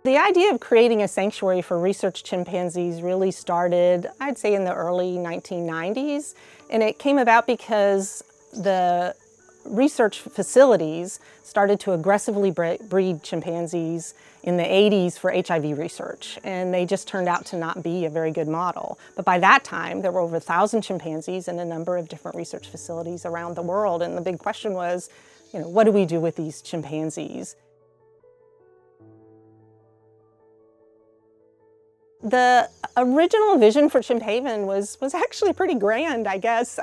The idea of creating a sanctuary for research chimpanzees really started, I'd say, in the early 1990s. And it came about because the research facilities started to aggressively breed chimpanzees in the 80s for HIV research. And they just turned out to not be a very good model. But by that time, there were over 1,000 chimpanzees in a number of different research facilities around the world. And the big question was, what do we do with these chimpanzees? The original vision for Chimp Haven was actually pretty grand, I guess.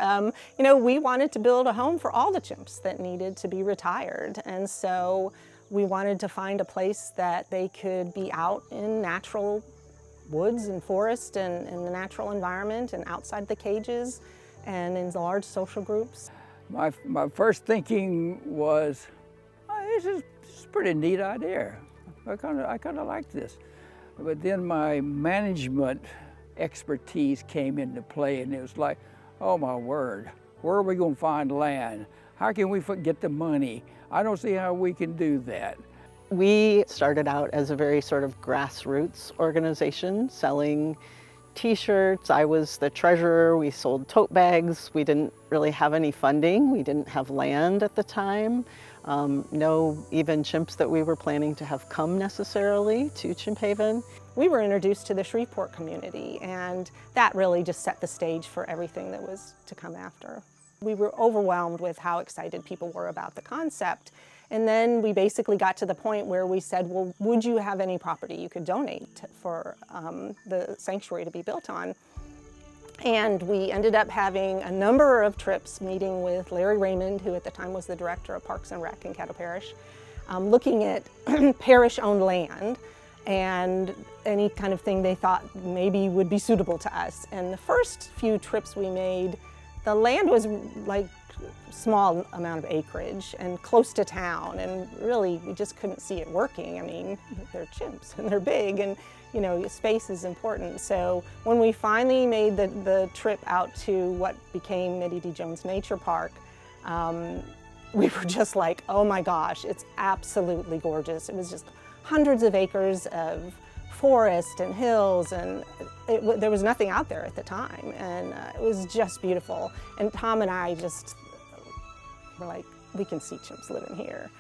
We wanted to build a home for all the chimps that needed to be retired. And so we wanted to find a place that they could be out in natural woods and forest and in the natural environment and outside the cages and in large social groups. My first thinking was, this is a pretty neat idea. I kind of like this. But then my management expertise came into play, and it was like, oh my word, where are we going to find land? How can we get the money? I don't see how we can do that. We started out as a very sort of grassroots organization selling t-shirts. I was the treasurer. We sold tote bags. We didn't really have any funding. We didn't have land at the time. No even chimps that we were planning to have come necessarily to Chimp Haven. We were introduced to the Shreveport community, and that really just set the stage for everything that was to come after. We were overwhelmed with how excited people were about the concept. And then we basically got to the point where we said, well, would you have any property you could donate for the sanctuary to be built on? And we ended up having a number of trips meeting with Larry Raymond, who at the time was the director of Parks and Rec in Caddo Parish, looking at parish-owned land and any kind of thing they thought maybe would be suitable to us. And the first few trips we made, the land was like small amount of acreage and close to town, and really we just couldn't see it working. I mean, they're chimps and they're big, and space is important. So when we finally made the trip out to what became Mitty D. Jones Nature Park, we were just like, oh my gosh, it's absolutely gorgeous. It was just hundreds of acres of forest and hills, and there was nothing out there at the time, and it was just beautiful. And Tom and I just were like, we can see chimps living here.